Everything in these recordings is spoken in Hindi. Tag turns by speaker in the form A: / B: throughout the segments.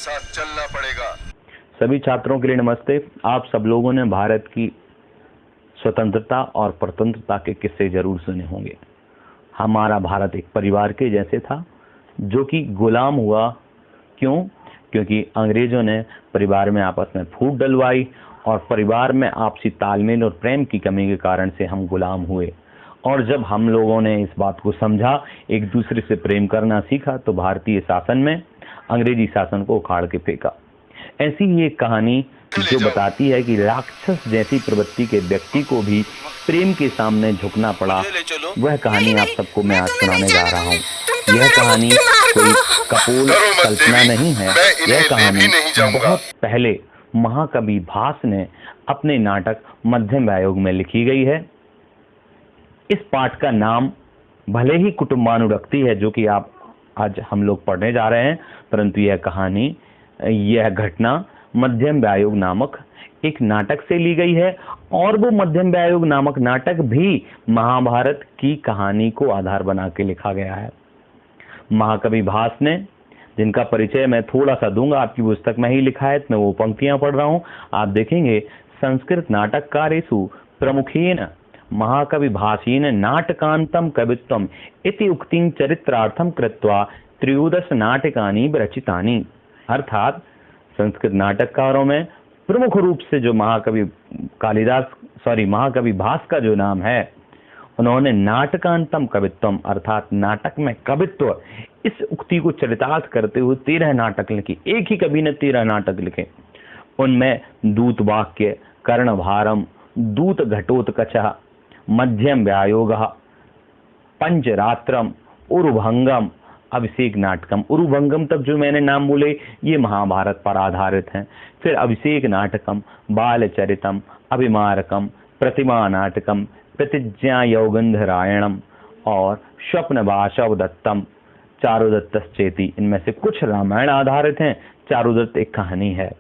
A: साथ चलना पड़ेगा।
B: सभी छात्रों के लिए नमस्ते। आप सब लोगों ने भारत की स्वतंत्रता और स्वतंत्रता के किस्से जरूर सुने होंगे। हमारा भारत एक परिवार के जैसे था जो कि गुलाम हुआ। क्यों? क्योंकि अंग्रेजों ने परिवार में आपस में फूट डलवाई और परिवार में आपसी तालमेल और प्रेम की कमी के कारण से हम गुलाम हुए। और जब हम लोगों ने इस बात को समझा, एक दूसरे से प्रेम करना सीखा, तो भारतीय शासन में अंग्रेजी शासन को उखाड़ के फेंका। ऐसी ही एक कहानी जो बताती है कि राक्षस जैसी प्रवृत्ति के व्यक्ति को भी प्रेम के सामने झुकना पड़ा, वह कहानी आप सबको मैं आज सुनाने जा रहा हूँ। यह कहानी कोई कपोल कल्पना नहीं है। यह कहानी बहुत पहले महाकवि भास ने अपने नाटक मध्यम व्यायोग में लिखी गई है। इस पाठ का नाम भले ही कुटुंबानुरक्ति है, जो कि आप आज हम लोग पढ़ने जा रहे हैं, परंतु यह कहानी, यह घटना मध्यम व्यायोग नामक एक नाटक से ली गई है। और वो मध्यम व्यायोग नामक नाटक भी महाभारत की कहानी को आधार बना के लिखा गया है। महाकवि भास ने, जिनका परिचय मैं थोड़ा सा दूंगा, आपकी पुस्तक में ही लिखा है, मैं वो पंक्तियां पढ़ रहा हूं, आप देखेंगे। संस्कृत नाटककारेषु प्रमुखेन महाकवि भासेन नाटकांतम कवित्वम इति उक्तिं चरित्रार्थम कृत्वा त्रयोदश नाटकानि विरचितानि। अर्थात संस्कृत नाटककारों में प्रमुख रूप से जो महाकवि भास का जो नाम है, उन्होंने नाटकांतम कवित्वम अर्थात नाटक में कवित्व, इस उक्ति को चरितार्थ करते हुए 13 नाटक लिखे। एक ही कवि ने 13 नाटक लिखे। उनमें दूत वाक्य, कर्णभारम, दूत घटोत्कचः, मध्यम व्यायोग, पंचरात्रम, उरुभंगम, अभिषेक नाटकम। उरुभंगम तक जो मैंने नाम बोले ये महाभारत पर आधारित हैं। फिर अभिषेक नाटकम, बालचरितम, अभिमारकम, प्रतिमा नाटकम, प्रतिज्ञा यौगंधरायणम और स्वप्न वाशव दत्तम, चारुदत्तश्चेति। इनमें से कुछ रामायण आधारित हैं, चारुदत्त एक कहानी है।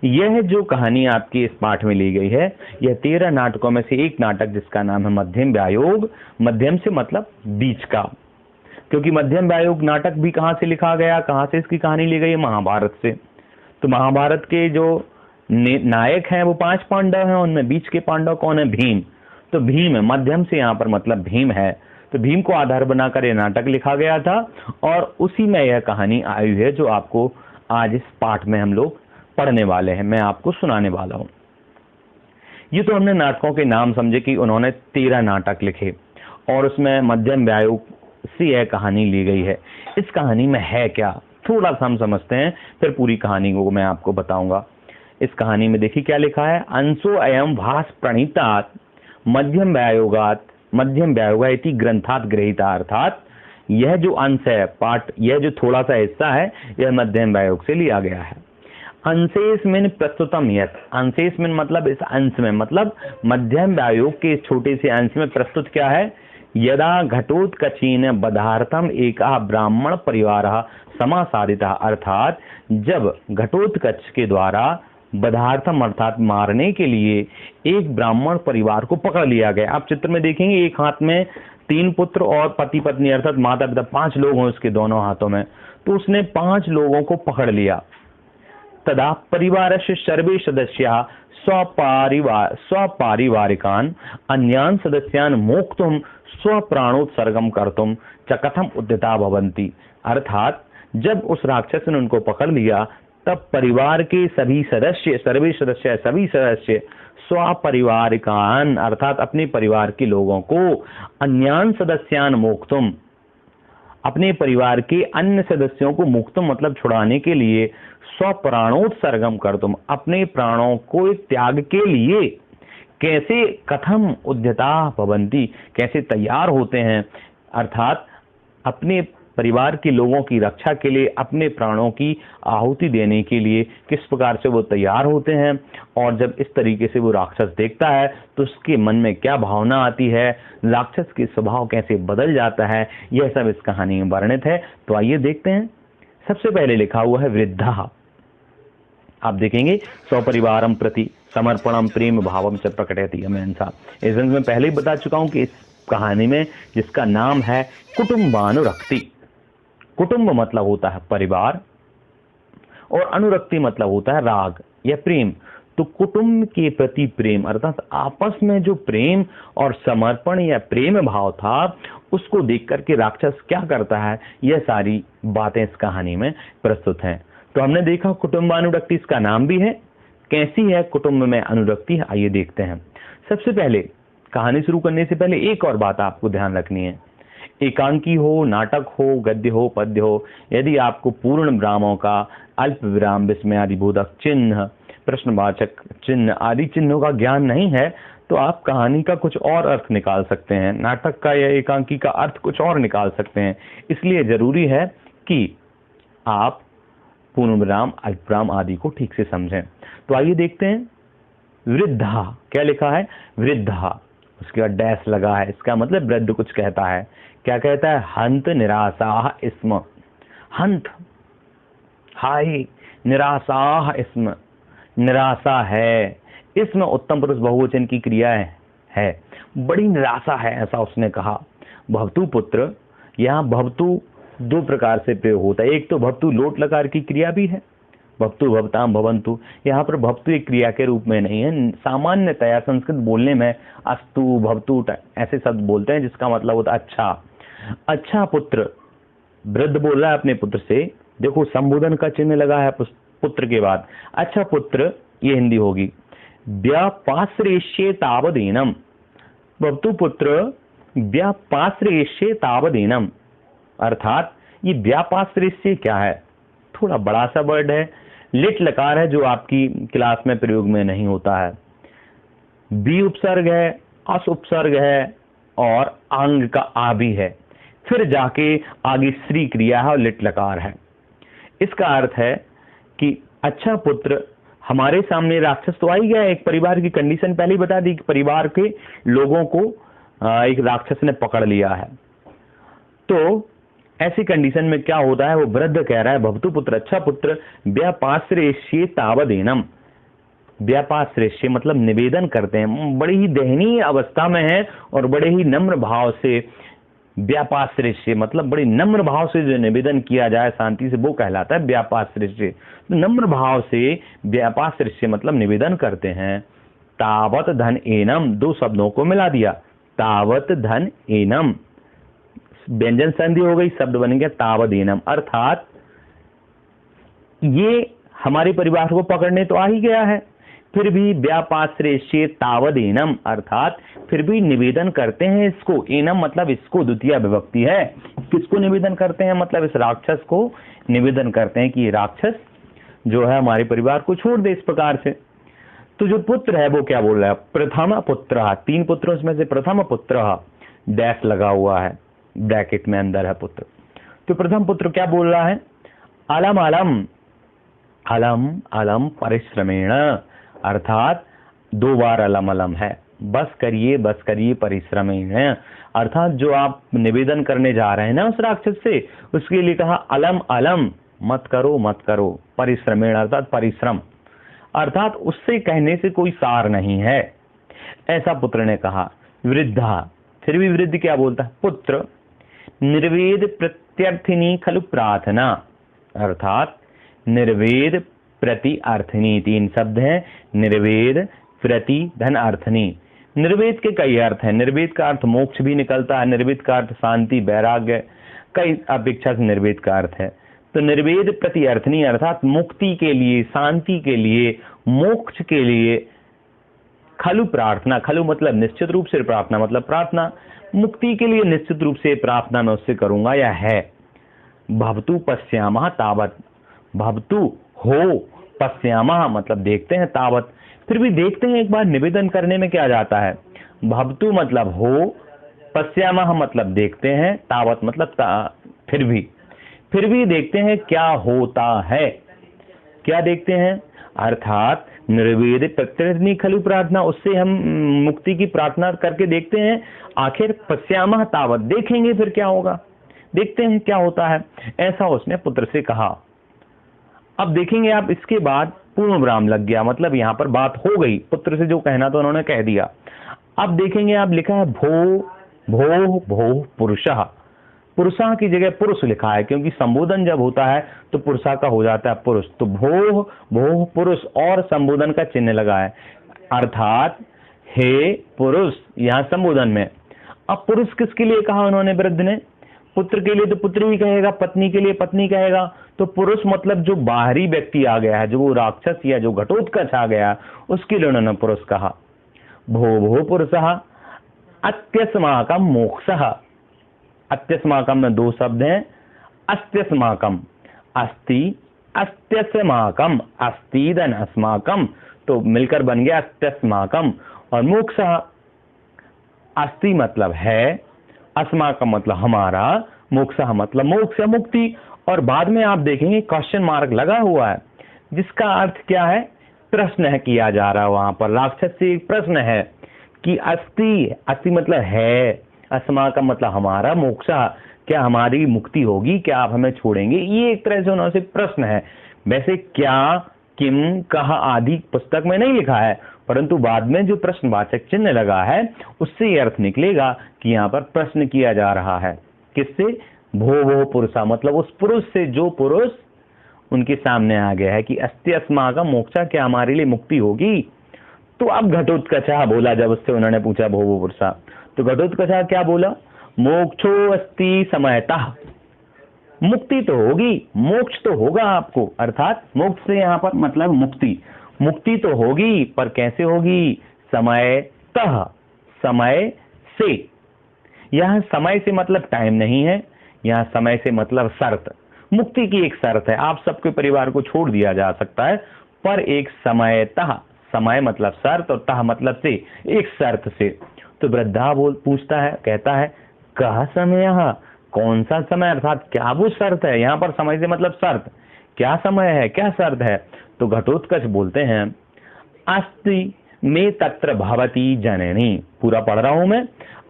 B: यह जो कहानी आपकी इस पाठ में ली गई है, यह 13 नाटकों में से एक नाटक जिसका नाम है मध्यम व्यायोग। मध्यम से मतलब बीच का, क्योंकि मध्यम व्यायोग नाटक भी कहाँ से लिखा गया, कहाँ से इसकी कहानी ली गई है? महाभारत से। तो महाभारत के जो नायक हैं वो 5 पांडव हैं, उनमें बीच के पांडव कौन है? भीम। तो भीम है, मध्यम से यहाँ पर मतलब भीम है। तो भीम को आधार बनाकर यह नाटक लिखा गया था और उसी में यह कहानी आई है जो आपको आज इस पाठ में हम लोग पढ़ने वाले हैं, मैं आपको सुनाने वाला हूं। ये तो हमने नाटकों के नाम समझे कि उन्होंने 13 नाटक लिखे और उसमें मध्यम व्यायोग से यह कहानी ली गई है। इस कहानी में है क्या, थोड़ा सा हम समझते हैं, फिर पूरी कहानी को मैं आपको बताऊंगा। इस कहानी में देखिए क्या लिखा है। अंशो अयम भास प्रणीतात मध्यम व्यायोगा इति ग्रंथात गृहीता। अर्थात यह जो अंश है, पाठ, यह जो थोड़ा सा हिस्सा है, यह मध्यम व्यायोग से लिया गया है। अंशेस्मिन् प्रस्तुतम यत्, अंशेस्मिन् मतलब इस अंश में, मतलब मध्यम व्यायोग के इस छोटे से अंश में प्रस्तुत क्या है। यदा घटोत्कचेन बधार्थम एका ब्राह्मण परिवार समासादितः। अर्थात जब घटोत्कच के द्वारा बधार्थम अर्थात मारने के लिए एक ब्राह्मण परिवार को पकड़ लिया गया। आप चित्र में देखेंगे, एक हाथ में 3 पुत्र और पति पत्नी अर्थात माता पिता, 5 लोग हैं उसके दोनों हाथों में। तो उसने 5 लोगों को पकड़ लिया। तदा परिवारस्य सर्वे सदस्याः स्वपारिवारिकान् अन्यान् सदस्यान् मोक्तुं स्वप्राणोत्सर्गं कर्तुं च कथम उद्यता भवन्ति। अर्थात जब उस राक्षस ने उनको पकड़ लिया, तब परिवार के सभी सदस्य, सभी सदस्य स्वपरिवारिकान् अर्थात अपने परिवार के लोगों को, अन्यान् सदस्यान् मोक्तुम अपने परिवार के अन्य सदस्यों को, मुक्तम मतलब छुड़ाने के लिए, स्वप्राणोत्सर्गम कर्तुम अपने प्राणों को त्याग के लिए, कैसे कथम उद्यता भवन्ति कैसे तैयार होते हैं, अर्थात अपने परिवार के लोगों की रक्षा के लिए, अपने प्राणों की आहुति देने के लिए किस प्रकार से वो तैयार होते हैं। और जब इस तरीके से वो राक्षस देखता है तो उसके मन में क्या भावना आती है, राक्षस के स्वभाव कैसे बदल जाता है, यह सब इस कहानी में वर्णित है। तो आइए देखते हैं। सबसे पहले लिखा हुआ है वृद्धा। आप देखेंगे स्वपरिवारम प्रति समर्पणम प्रेम भावम च प्रकटयति अमेंसा। इस में पहले ही बता चुका हूं कि इस कहानी में जिसका नाम है कुटुंबानुरक्ति। कुटुंब मतलब होता है परिवार, और अनुरक्ति मतलब होता है राग या प्रेम। तो कुटुंब के प्रति प्रेम अर्थात आपस में जो प्रेम और समर्पण या प्रेम भाव था, उसको देख करके राक्षस क्या करता है, यह सारी बातें इस कहानी में प्रस्तुत हैं। तो हमने देखा कुटुंबानुरक्ति इसका नाम भी है। कैसी है कुटुंब में अनुरक्ति, आइए देखते हैं। सबसे पहले कहानी शुरू करने से पहले एक और बात आपको ध्यान रखनी है। एकांकी हो, नाटक हो, गद्य हो, पद्य हो, यदि आपको पूर्ण विरामों का अल्प विराम, विस्मय आदि बोधक चिन्ह, प्रश्नवाचक चिन्ह आदि चिन्हों का ज्ञान नहीं है, तो आप कहानी का कुछ और अर्थ निकाल सकते हैं, नाटक का या एकांकी का अर्थ कुछ और निकाल सकते हैं। इसलिए जरूरी है कि आप पूर्ण विराम, अल्प विराम आदि को ठीक से समझें। तो आइए देखते हैं। वृद्धा, क्या लिखा है? वृद्धा, उसके बाद डैश लगा है, इसका मतलब वृद्ध कुछ कहता है। क्या कहता है? हंत निराशाह स्म, हंत हाय, निराशाह स्म, निराशा है। इसमें उत्तम पुरुष बहुवचन की क्रिया है, बड़ी निराशा है, ऐसा उसने कहा। भवतु पुत्र, यहाँ भवतु दो प्रकार से प्रयोग होता है। एक तो भवतु लोट लकार की क्रिया भी है, भवतु भवताम भवंतु। यहाँ पर भवतु एक क्रिया के रूप में नहीं है। सामान्यतया संस्कृत बोलने में अस्तु, भवतु ऐसे शब्द बोलते हैं, जिसका मतलब होता है अच्छा। अच्छा पुत्र, वृद्ध बोल रहा है अपने पुत्र से, देखो संबोधन का चिन्ह लगा है पुत्र के बाद। अच्छा पुत्र, ये हिंदी होगी। व्यापाश्रेष्ये तावदीनम, भवतु पुत्र व्यापाश्रेष्ये तावदीनम, अर्थात ये व्यापाश्रेष्य क्या है? थोड़ा बड़ा सा वर्ड है, लिट लकार है, जो आपकी क्लास में प्रयोग में नहीं होता है। बी उपसर्ग है, अस उपसर्ग है और आंग का आ भी है, फिर जाके आगे श्री क्रिया है और लिट लकार है। इसका अर्थ है कि अच्छा पुत्र, हमारे सामने राक्षस तो आ ही गया। एक परिवार की कंडीशन पहले ही बता दी कि परिवार के लोगों को एक राक्षस ने पकड़ लिया है। तो ऐसी कंडीशन में क्या होता है? वो वृद्ध कह रहा है, भवतु पुत्र, अच्छा पुत्र, व्यापाश्रेष्ये तावदीनम। व्यापाश्रेष्य मतलब निवेदन करते हैं, बड़ी ही दयनीय अवस्था में है और बड़े ही नम्र भाव से। व्यापाश्रेष्य मतलब बड़ी नम्र भाव से जो निवेदन किया जाए शांति से, वो कहलाता है व्यापाश्रेष्य। तो नम्र भाव से व्यापाश्रेष्य मतलब निवेदन करते हैं। तावत धन एनम, दो शब्दों को मिला दिया, तावत धन एनम, व्यंजन संधि हो गई, शब्द बन गया तावदीनम, अर्थात ये हमारे परिवार को पकड़ने तो आ ही गया है, फिर भी व्यापाश्रेष्ये तावदीनम, अर्थात फिर भी निवेदन करते हैं इसको। एनम मतलब इसको द्वितीय विभक्ति है। किसको निवेदन करते हैं? मतलब इस राक्षस को निवेदन करते हैं कि ये राक्षस जो है हमारे परिवार को छोड़ दे इस प्रकार से। तो जो पुत्र है वो क्या बोल रहा है? प्रथम पुत्र, तीन पुत्रों में से प्रथम पुत्र, डैश लगा हुआ है, ब्रैकेट में अंदर है पुत्र। तो प्रथम पुत्र क्या बोल रहा है? अलम अलम, अलम अलम परिश्रमेण, अर्थात दो बार अलम अलम है, बस करिए परिश्रमेण, अर्थात जो आप निवेदन करने जा रहे हैं ना उस राक्षस से, उसके लिए कहा अलम अलम, मत करो, परिश्रमेण अर्थात परिश्रम, अर्थात उससे कहने से कोई सार नहीं है, ऐसा पुत्र ने कहा। वृद्धा, फिर भी वृद्ध क्या बोलता है? पुत्र निर्वेद प्रत्यर्थिनी खलु प्रार्थना, अर्थात निर्वेद प्रति अर्थनी, तीन शब्द हैं, निर्वेद प्रति धन अर्थनी। निर्वेद के कई अर्थ हैं। निर्वेद का अर्थ मोक्ष भी निकलता है, निर्वेद का अर्थ शांति, वैराग्य, कई अपेक्षा से निर्वेद का अर्थ है। तो निर्वेद प्रति अर्थनी अर्थात मुक्ति के लिए, शांति के लिए, मोक्ष के लिए, खलु प्रार्थना, खलु मतलब निश्चित रूप से, प्रार्थना मतलब प्रार्थना, मुक्ति के लिए निश्चित रूप से प्रार्थना मैं उससे करूंगा या है। भवतु पश्यामः तावत, भवतु हो, पश्यामः मतलब देखते हैं, तावत फिर भी देखते हैं एक बार निवेदन करने में क्या जाता है। भवतु मतलब हो, पश्यामः मतलब देखते हैं, तावत मतलब फिर भी देखते हैं क्या होता है। क्या देखते हैं? अर्थात निर्वेद प्रत्यर्थिनी खलु प्रार्थना, उससे हम मुक्ति की प्रार्थना करके देखते हैं। आखिर पश्यामः तावत, देखेंगे फिर क्या होगा, देखते हैं क्या होता है, ऐसा उसने पुत्र से कहा। अब देखेंगे आप, इसके बाद पूर्ण विराम लग गया, मतलब यहाँ पर बात हो गई, पुत्र से जो कहना तो उन्होंने कह दिया। अब देखेंगे आप, लिखा है भो भो भो पुरुषः, पुरुषा की जगह पुरुष लिखा है, क्योंकि संबोधन जब होता है तो पुरुषा का हो जाता है पुरुष। तो भोः भोः पुरुष और संबोधन का चिन्ह लगा है, अर्थात हे पुरुष यहाँ संबोधन में। अब पुरुष किसके लिए कहा उन्होंने वृद्ध ने? पुत्र के लिए तो पुत्र ही कहेगा, पत्नी के लिए पत्नी कहेगा। तो पुरुष मतलब जो बाहरी व्यक्ति आ गया है, जो वो राक्षस या जो घटोत्कच आ गया, उसके लिए उन्होंने पुरुष कहा। भो भो पुरुषः अत्यस्माकं मोक्षः। अत्यस्माकं में दो शब्द हैं, अस्त्यस्माकं अस्ति, अस्त्यस्माकं अस्ति धन अस्माकं, तो मिलकर बन गया अस्त्यस्माकं। और मोक्षः, अस्ति मतलब है, अस्माकं मतलब हमारा, मोक्षः मतलब मोक्ष मुक्ति। और बाद में आप देखेंगे क्वेश्चन मार्क लगा हुआ है, जिसका अर्थ क्या है? प्रश्न है किया जा रहा है वहां पर। राक्षस से एक प्रश्न है कि अस्ति, अस्ति मतलब है, अस्माकं मतलब हमारा, मोक्षः क्या हमारी मुक्ति होगी, क्या आप हमें छोड़ेंगे? ये एक तरह से उन्होंने प्रश्न है। वैसे क्या, किम, कहा आदि पुस्तक में नहीं लिखा है, परंतु बाद में जो प्रश्नवाचक चिन्ह लगा है उससे ये अर्थ निकलेगा कि यहाँ पर प्रश्न किया जा रहा है। किससे? भो भो पुरुषा, मतलब उस पुरुष से जो पुरुष उनके सामने आ गया है कि अस्ति अस्माकं मोक्षा, क्या हमारे लिए मुक्ति होगी? तो अब घटोत्कचः बोला, जब उससे उन्होंने पूछा भो भो पुरुषा, तो घटोत्कचः क्या बोला? मोक्षो अस्ति समयतः, मुक्ति तो होगी, मोक्ष तो होगा आपको, अर्थात मोक्ष से यहाँ पर मतलब मुक्ति, मुक्ति तो होगी, पर कैसे होगी? समयतः, समय से। यहाँ समय से मतलब टाइम नहीं है, यहाँ समय से मतलब शर्त। मुक्ति की एक शर्त है, आप सबके परिवार को छोड़ दिया जा सकता है, पर एक समयतः, समय मतलब शर्त और तः मतलब से, एक शर्त से। तो वृद्धा पूछता है, कहता है कह समय, कौन सा समय, अर्थात क्या वो शर्त है? यहाँ पर समय से मतलब शर्त, क्या समय है, क्या शर्त है? तो घटोत्कच बोलते हैं अस्ति में तत्र भवती जननी, पूरा पढ़ रहा हूं मैं,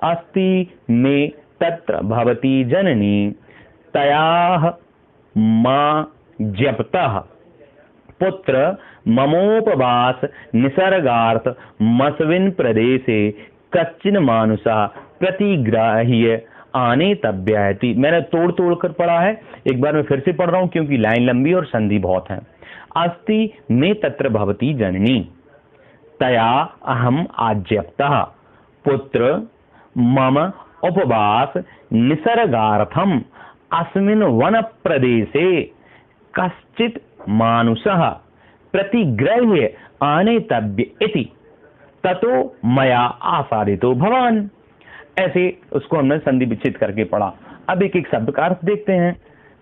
B: अस्ति में तत्र भवती जननी तयाः मां जप्तः पुत्र ममोपवास निसर्गार्थ मस्विन प्रदेशे कच्चिन मानुषा प्रतिग्राह्य आने तब्यायति। मैंने तोड़ तोड़ कर पढ़ा है, एक बार मैं फिर से पढ़ रहा हूं क्योंकि लाइन लंबी और संधि बहुत है। अस्ति में तत्र भवती जननी तया अहम आज्ञप्तः पुत्र मम उपवास निसर्गार्थम अस्मिन् वन प्रदेशे कश्चित् मानुषः प्रतिग्राह्य आनेतव्य इति ततो मया आसादितो भवान। ऐसे उसको हमने संधि विच्छेद करके पढ़ा। अब एक एक शब्द का अर्थ देखते हैं।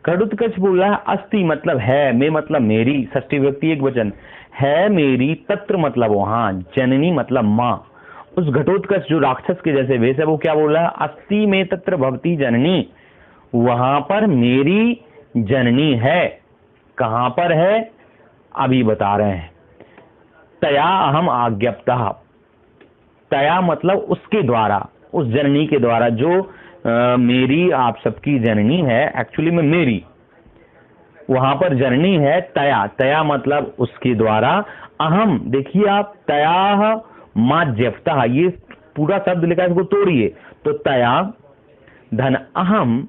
B: घटोत्कच बोल रहा है अस्ति मतलब है, में मतलब मेरी, षष्ठी विभक्ति एक वचन, है मेरी, तत्र मतलब वहां, जननी मतलब माँ। उस घटोत्कच जो राक्षस के जैसे वेश है वो क्या बोल रहा है? अस्ति में तत्र भवती जननी, वहां पर मेरी जननी है। कहां पर है? अभी बता रहे हैं। तया अहम आज्ञप्तः, तया मतलब उसके द्वारा, उस जननी के द्वारा, जो मेरी आप सबकी जननी है, एक्चुअली में मेरी, वहां पर जननी है। तया, तया मतलब उसके द्वारा, अहम, देखिए आप, तया माज्यप्तः, ये पूरा शब्द लिखा है, इसको तोड़िए तो तया धन अहम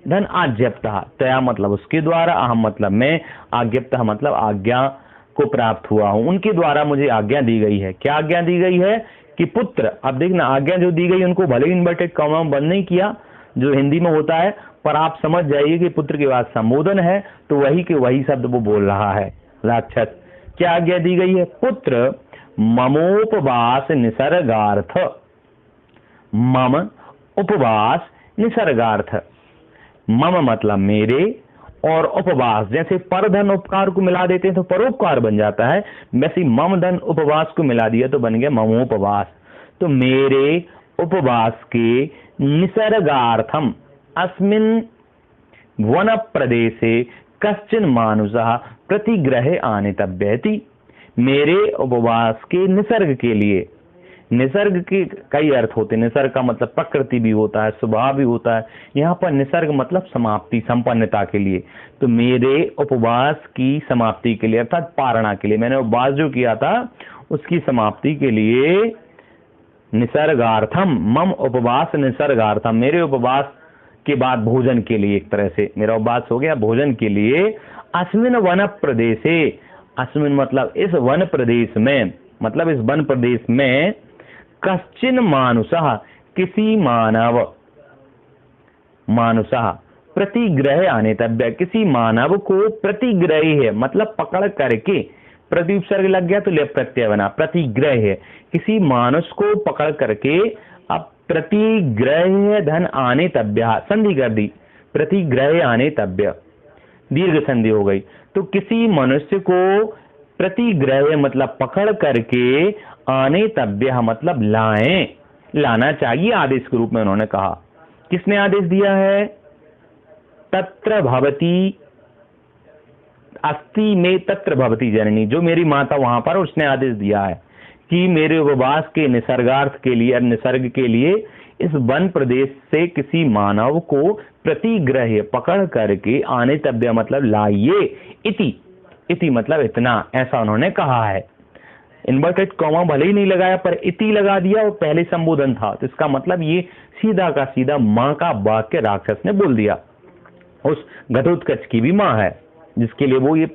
B: धन आज्ञप्तः, तया मतलब उसके द्वारा, अहम मतलब मैं, आज्ञप्तः मतलब आज्ञा को प्राप्त हुआ हूं, उनके द्वारा मुझे आज्ञा दी गई है। क्या आज्ञा दी गई है? कि पुत्र, अब देखना आज्ञा जो दी गई उनको भले इन्वर्टेड कॉमा में बंद नहीं किया जो हिंदी में होता है, पर आप समझ जाइए कि पुत्र के बाद संबोधन है, तो वही के वही शब्द वो बोल रहा है राक्षस। क्या आज्ञा दी गई है? पुत्र ममोपवास निसर्गार्थ, मम उपवास निसर्गार्थ, मम मतलब मेरे, और उपवास, जैसे पर धन उपकार को मिला देते हैं तो परोपकार बन जाता है, वैसे मम धन उपवास को मिला दिया तो बन गया ममोपवास। तो मेरे उपवास के निसर्गार्थम अस्मिन् वन प्रदेशे कश्चिन मानुषः प्रतिग्रहे आनेतव्यति, मेरे उपवास के निसर्ग के लिए, निसर्ग के कई अर्थ होते हैं, निसर्ग का मतलब प्रकृति भी होता है, स्वभाव भी होता है, यहाँ पर निसर्ग मतलब समाप्ति, संपन्नता के लिए। तो मेरे उपवास की समाप्ति के लिए, अर्थात पारणा के लिए, मैंने उपवास जो किया था उसकी समाप्ति के लिए, निसर्गार्थम, मम उपवास निसर्गार्थम, मेरे उपवास के बाद भोजन के लिए, एक तरह से मेरा उपवास हो गया भोजन के लिए, अस्मिन वन प्रदेशे, अस्मिन मतलब इस वन प्रदेश में, मतलब इस वन प्रदेश में, कश्चिन मानुषः किसी मानव, मानुषः प्रतिग्रह आनेतव्य, किसी मानव को प्रतिग्रह है मतलब पकड़ करके, प्रति उपसर्ग लग गया तो ले प्रत्यय बना, प्रतिग्रह है, किसी मानुष को पकड़ करके, अब प्रतिग्रह धन आने तब्य, संधि कर दी, प्रतिग्रह आने तब्य, दीर्घ संधि हो गई। तो किसी मनुष्य को प्रतिग्रह मतलब पकड़ करके, आने तब्य मतलब लाएं, लाना चाहिए आदेश के रूप में उन्होंने कहा। किसने आदेश दिया है? तत्र भवती अस्ति में तत्र भवती जननी, जो मेरी माता वहां पर, उसने आदेश दिया है कि मेरे उपवास के निसर्गार्थ के लिए, निसर्ग के लिए इस वन प्रदेश से किसी मानव को प्रतिग्रह पकड़ करके आने तब्य मतलब लाइए, इति, इति मतलब इतना, ऐसा उन्होंने कहा है। इन्वर्टेड कॉमा भले ही नहीं लगाया पर इति लगा दिया और पहले संबोधन था, तो इसका मतलब ये सीधा का सीधा माँ का वाक्य राक्षस ने बोल दिया। उस घटोत्कच की भी माँ है जिसके लिए वो ये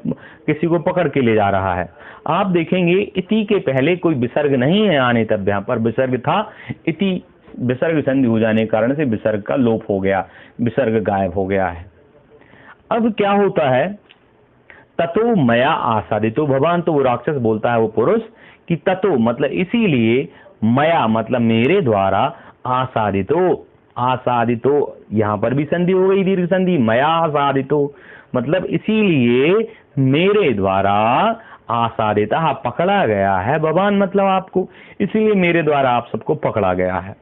B: किसी को पकड़ के ले जा रहा है। आप देखेंगे इति के पहले कोई विसर्ग नहीं है आने तब, यहाँ पर विसर्ग था, इति विसर्ग संधि हो जाने के कारण से विसर्ग का लोप हो गया, विसर्ग गायब हो गया है। अब क्या होता है? ततो मया आसादितो भगवान, तो वो राक्षस बोलता है वो पुरुष कि ततो मतलब इसीलिए, मया मतलब मेरे द्वारा, आसादितो, आसादितो यहाँ पर भी संधि हो गई दीर्घ संधि, मया आसादितो मतलब इसीलिए मेरे द्वारा, आसादिता पकड़ा गया है, भगवान मतलब आपको, इसीलिए मेरे द्वारा आप सबको पकड़ा गया है।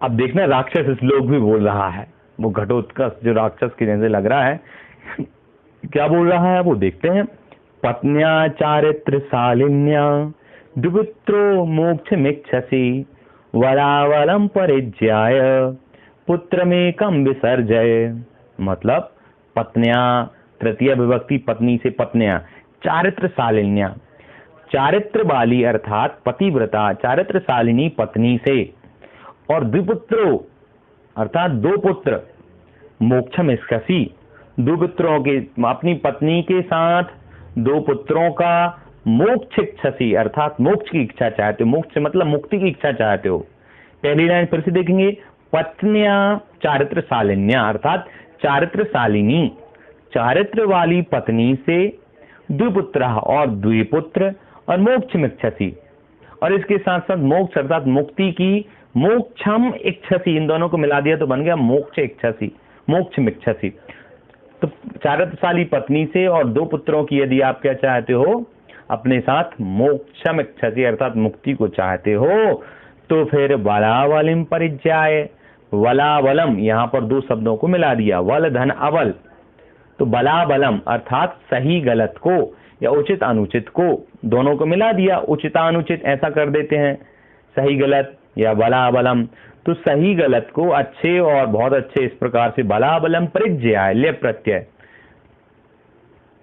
B: अब देखना राक्षस इस लोग भी बोल रहा है, वो घटोत्कच जो राक्षस के जैसे लग रहा है, क्या बोल रहा है वो देखते हैं। पत्न्या चारित्र शालिन्या दुपुत्रो मोक्षमिच्छसि वलावलम परिज्याय पुत्रमेकम विसर्जय, मतलब पत्न्या, तृतीय विभक्ति पत्नी से पत्नियां, चारित्र शालिन्या, चारित्र वाली अर्थात पतिव्रता, चारित्र शालिनी पत्नी से, और द्विपुत्रो अर्थात दो पुत्र, मोक्षम इच्छसि, दो पुत्रों के, अपनी पत्नी के साथ दो पुत्रों का मोक्ष इच्छसि अर्थात मोक्ष की इच्छा चाहते हो, मोक्ष मतलब मुक्ति की इच्छा चाहते हो। पहली लाइन फिर से देखेंगे, पत्निया चारित्र शालिन्या अर्थात चारित्र शालिनी, चारित्र वाली पत्नी से द्विपुत्र और द्विपुत्र, और मोक्षम इच्छसि, और इसके साथ साथ मोक्ष अर्थात मुक्ति की, मोक्षम इच्छसि, इन दोनों को मिला दिया तो बन गया मोक्ष इच्छसि, मोक्षम इच्छसि। तो चारित्रशाली पत्नी से और दो पुत्रों की यदि आप क्या चाहते हो, अपने साथ मोक्षम इच्छसि अर्थात मुक्ति को चाहते हो, तो फिर वलावलिम परिज्याय, वलावलम यहाँ पर दो शब्दों को मिला दिया, वल धन अवल, तो बलाबलम अर्थात सही गलत को या उचित अनुचित को, दोनों को मिला दिया, उचितानुचित ऐसा कर देते हैं, सही गलत या बलाबलम, तो सही गलत को अच्छे और बहुत अच्छे, इस प्रकार से बलाबलम परिज्याय ले प्रत्यय,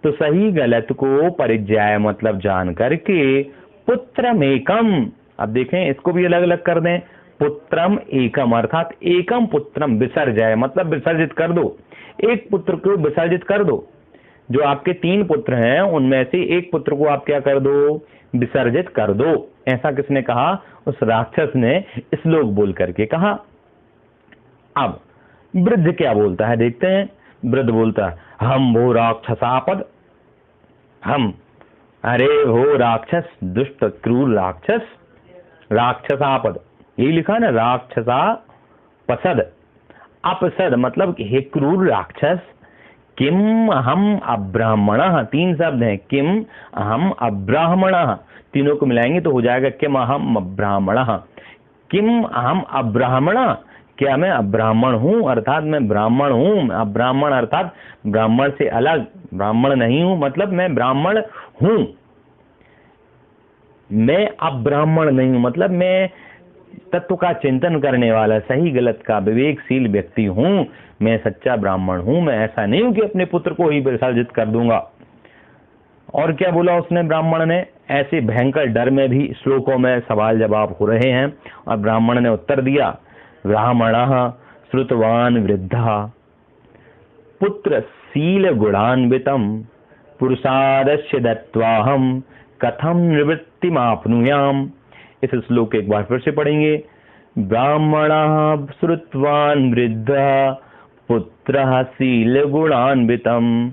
B: तो सही गलत को परिज्याय मतलब जान करके, पुत्रम एकम, अब देखें इसको भी अलग अलग कर दें, पुत्रम एकम अर्थात एकम पुत्रम विसर्जय मतलब विसर्जित कर दो, एक पुत्र को विसर्जित कर दो, जो आपके तीन पुत्र हैं उनमें से एक पुत्र को आप क्या कर दो, विसर्जित कर दो। ऐसा किसने कहा? उस राक्षस ने श्लोक बोल करके कहा। अब वृद्ध क्या बोलता है देखते हैं। वृद्ध बोलता है, हम वो राक्षसापद, हम, अरे हो राक्षस, दुष्ट क्रूर राक्षस, राक्षसापद यही लिखा है ना, राक्षसा पसद, अपसद मतलब हे क्रूर राक्षस, किम अहम अब्राह्मण, तीन शब्द हैं, किम अहम अब्राह्मण, तीनों को मिलाएंगे तो हो जाएगा किम अहम अब्राह्मण, किम अहम अब्राह्मण, क्या मैं अब्राह्मण हूं अर्थात मैं ब्राह्मण हूं, अब्राह्मण अर्थात ब्राह्मण से अलग, ब्राह्मण नहीं हूं मतलब मैं ब्राह्मण हूं, मैं अब्राह्मण नहीं हूं मतलब मैं तत्व का चिंतन करने वाला, सही गलत का विवेकशील व्यक्ति हूं, मैं सच्चा ब्राह्मण हूं, मैं ऐसा नहीं हूं कि अपने पुत्र को ही विसर्जित कर दूंगा। और क्या बोला उसने ब्राह्मण ने, ऐसे भयंकर डर में भी श्लोकों में सवाल जवाब हो रहे हैं, और ब्राह्मण ने उत्तर दिया, ब्राह्मणः श्रुतवान वृद्धा पुत्र शील गुणान्वितम पुरुषादस्य दत्वाहम कथम निवृत्तिमाप्नुयाम। इस श्लोक एक बार फिर से पढ़ेंगे। ब्राह्मणः श्रुतवान वृद्धा पुत्रः शील गुणान्वितम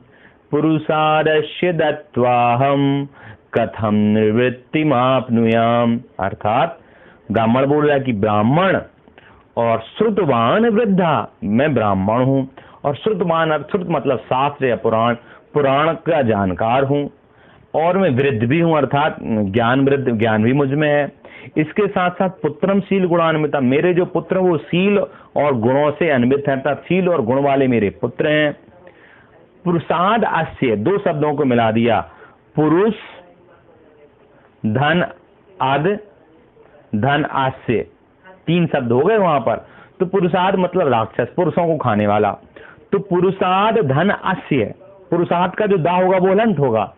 B: पुरुषादस्य दत्वाहम कथम निवृत्तिमाप्नुयाम। अर्थात ब्राह्मण बोल रहा है कि ब्राह्मण और श्रुतवान वृद्धा, मैं ब्राह्मण हूं और श्रुतवान, श्रुत मतलब शास्त्र या पुराण, पुराण का जानकार हूं और मैं वृद्ध भी हूं, अर्थात ज्ञान वृद्ध, ज्ञान भी मुझ में है। इसके साथ साथ पुत्रम शील गुणान्विता, मेरे जो पुत्र वो शील और गुणों से अन्वित हैं, अर्थात शील और गुण वाले मेरे पुत्र हैं। पुरुषाद अस्य, दो शब्दों को मिला दिया, पुरुष धन आद धन आस्य, तीन शब्द हो गए वहां पर। तो पुरुषाद मतलब राक्षस, पुरुषों को खाने वाला। तो पुरुषाद धन अस्य, पुरुषाद का जो दा होगा वो हलंत होगा,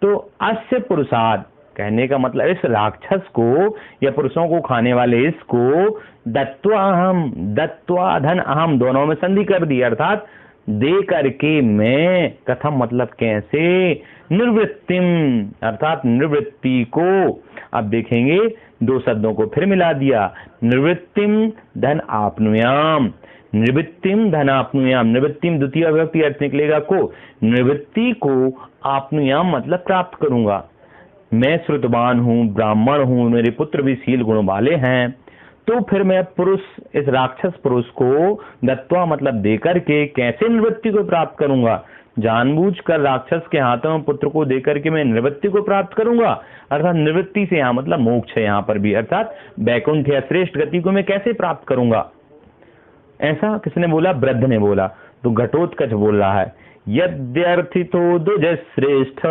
B: तो अस्य पुरुषाद कहने का मतलब इस राक्षस को या पुरुषों को खाने वाले इसको दत्वा अहम, दत्वा धन अहम, दोनों में संधि कर दी, अर्थात दे करके मैं, कथम मतलब कैसे, निर्वृत्तिम अर्थात निवृत्ति को। अब देखेंगे दो शब्दों को फिर मिला दिया, निवृत्तिम धन आपनुयाम, निवृत्तिम धन आपनुयाम, निवृत्तिम द्वितीय विभक्ति अर्थ निकलेगा को, निवृत्ति को आपनुयाम मतलब प्राप्त करूंगा। मैं श्रुतवान हूं, ब्राह्मण हूं, मेरे पुत्र भी शील गुण वाले हैं, तो फिर मैं पुरुष, इस राक्षस पुरुष को दत्वा मतलब देकर के कैसे निवृत्ति को प्राप्त करूंगा। जानबूझकर राक्षस के हाथों में पुत्र को देकर के मैं निवृत्ति को प्राप्त करूंगा, अर्थात निवृत्ति से यहाँ मतलब मोक्ष है यहाँ पर भी, अर्थात वैकुंठ या श्रेष्ठ गति को मैं कैसे प्राप्त करूंगा। ऐसा किसने बोला? वृद्ध ने बोला। तो घटोत्कच बोल रहा है, यद्यर्थितो द्विज श्रेष्ठ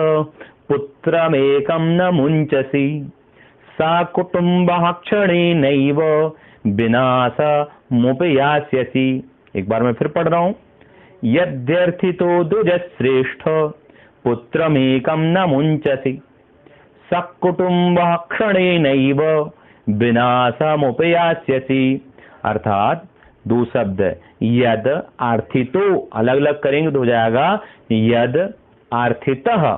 B: पुत्रमेकं न मुंचसी सा कुटुंबः क्षणेनैव विनाशमुपयास्यसि। एक बार मैं फिर पढ़ रहा हूं, यद्यर्थितो द्विज श्रेष्ठ पुत्रमेकं न मुंचसी सा कुटुंबः क्षणेनैव विनाशमुपयास्यसि। अर्थात दो शब्द यद आर्थितो अलग अलग करेंगे तो हो जाएगा यद आर्थितः,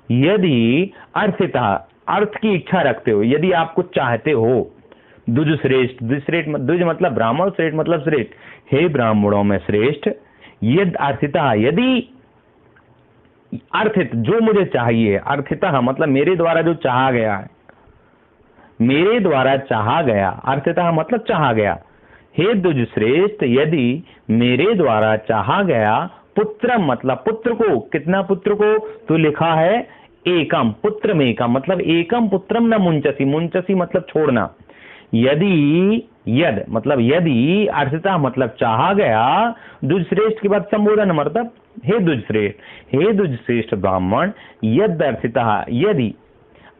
B: यदि अर्थितः अर्थ की इच्छा रखते हो, यदि आप कुछ चाहते हो, द्विज श्रेष्ठ, द्विज मतलब ब्राह्मण, श्रेष्ठ मतलब श्रेष्ठ, हे ब्राह्मणों में श्रेष्ठ, यद अर्थितः यदि अर्थित जो मुझे चाहिए, अर्थितः मतलब मेरे द्वारा जो चाहा गया है, मेरे द्वारा चाहा गया, अर्थितः मतलब चाहा गया, हे द्विज श्रेष्ठ यदि मेरे द्वारा चाहा गया, पुत्रम मतलब पुत्र को, कितना पुत्र को, तो लिखा है एकम, पुत्र में एकम मतलब एकम पुत्रम न मुंचसी, मुंचसी मतलब छोड़ना, यदि यद मतलब यदि, अर्थिता मतलब चाहा गया, द्विज श्रेष्ठ के बाद संबोधन मतलब हे द्विज श्रेष्ठ, हे द्विज श्रेष्ठ ब्राह्मण, यद अर्थिता यदि,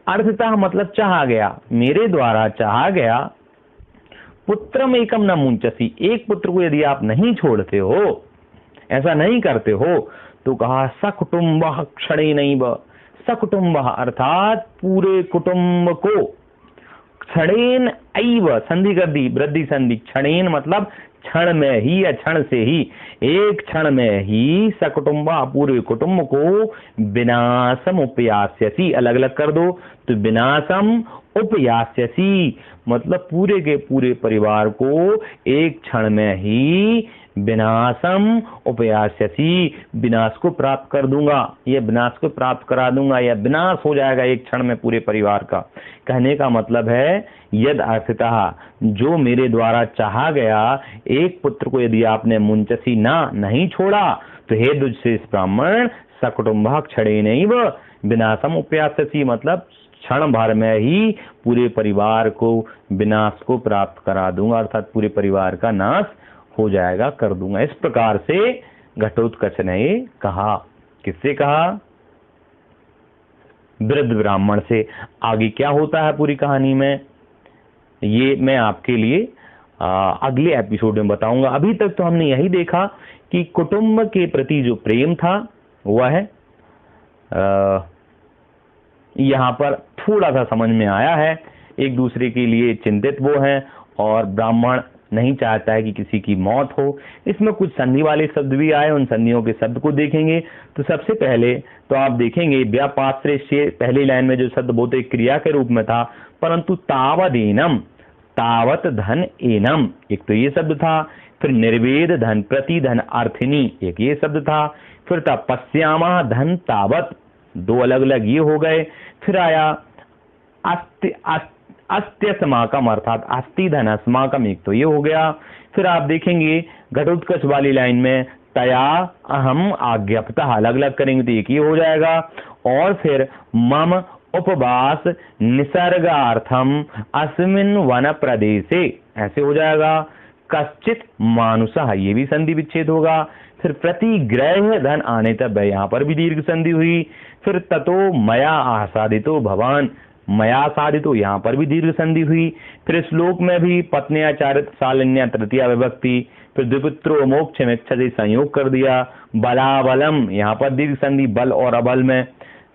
B: अर्थिता मतलब चाहा गया, मेरे द्वारा चाहा गया, पुत्रम एकम न मुंचसी, एक पुत्र को यदि आप नहीं छोड़ते हो, ऐसा नहीं करते हो, तो कहा सकुटुंबः क्षणेनैव, सकुटुंब अर्थात पूरे कुटुंब को, क्षणेन ऐव संधि कर दी, वृद्धि संधि, क्षणेन मतलब क्षण में ही या क्षण से ही, एक क्षण में ही, सकुटुंबा पूरे कुटुंब को, विनाशम उपयास्यसि अलग अलग कर दो तो विनाशम उपयास्यसि मतलब पूरे के पूरे परिवार को एक क्षण में ही, विनाशम उपयास्यसि विनाश को प्राप्त कर दूंगा, यह विनाश को प्राप्त करा दूंगा, या विनाश हो जाएगा एक क्षण में पूरे परिवार का। कहने का मतलब है यद अर्थितः जो मेरे द्वारा चाहा गया, एक पुत्र को यदि आपने मुंचसी नहीं छोड़ा, तो हे द्विज श्रेष्ठ ब्राह्मण सकुटुंबः क्षणेनैव विनाशम उपयास्यसि मतलब क्षण भर में ही पूरे परिवार को विनाश को प्राप्त करा दूंगा, अर्थात पूरे परिवार का नाश हो जाएगा, कर दूंगा। इस प्रकार से घटोत्कच ने कहा। किससे कहा? वृद्ध ब्राह्मण से। आगे क्या होता है पूरी कहानी में, ये मैं आपके लिए अगले एपिसोड में बताऊंगा। अभी तक तो हमने यही देखा कि कुटुंब के प्रति जो प्रेम था वह यहाँ पर थोड़ा सा समझ में आया है, एक दूसरे के लिए चिंतित वो हैं, और ब्राह्मण नहीं चाहता है कि किसी की मौत हो। इसमें कुछ संधि वाले शब्द भी आए, उन संधियों के शब्द को देखेंगे। तो सबसे पहले तो आप देखेंगे व्यापाश्रय से पहली लाइन में जो शब्द बोलते क्रिया के रूप में था, परंतु तावदेनम, तावत धन एनम, एक तो ये शब्द था। फिर निर्वेद धन प्रतिधन अर्थिनी, एक ये शब्द था। फिर था पश्यामा धन तावत, दो अलग अलग ये हो गए। फिर आया अस्त्य समाकम अर्थात अस्थि धन अस्माकम, एक तो ये हो गया। फिर आप देखेंगे घटोत्कच वाली लाइन में तया अहम आज्ञप्तः, अलग अलग करेंगे तो एक ही हो जाएगा। और फिर मम उपवास निसर्गार्थम अस्मिन वन प्रदेशे, ऐसे हो जाएगा। कश्चित मानुषः, ये भी संधि विच्छेद होगा। फिर प्रतिग्रह धन आने तब, यहाँ पर भी दीर्घ संधि हुई। फिर ततो मया आसादितो भवान, मया साधितो, यहाँ पर भी दीर्घ संधि हुई। फिर श्लोक में भी पत्न्याचारित सालिन्या तृतीया विभक्ति। फिर द्विपुत्रो मोक्ष में इच्छति संयोग कर दिया। बलाबलम, यहाँ पर दीर्घ संधि बल और अबल में।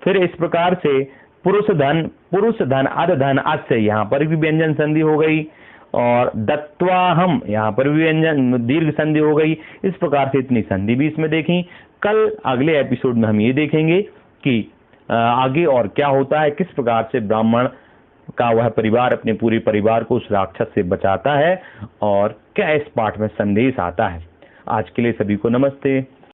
B: फिर इस प्रकार से पुरुष धन अध धन अस्य, यहाँ पर भी व्यंजन संधि हो गई। और दत्वाहम, यहाँ पर भी व्यंजन दीर्घ संधि हो गई। इस प्रकार से इतनी संधि भी इसमें देखी। कल अगले एपिसोड में हम ये देखेंगे कि आगे और क्या होता है, किस प्रकार से ब्राह्मण का वह परिवार अपने पूरे परिवार को उस राक्षस से बचाता है और क्या इस पाठ में संदेश आता है। आज के लिए सभी को नमस्ते।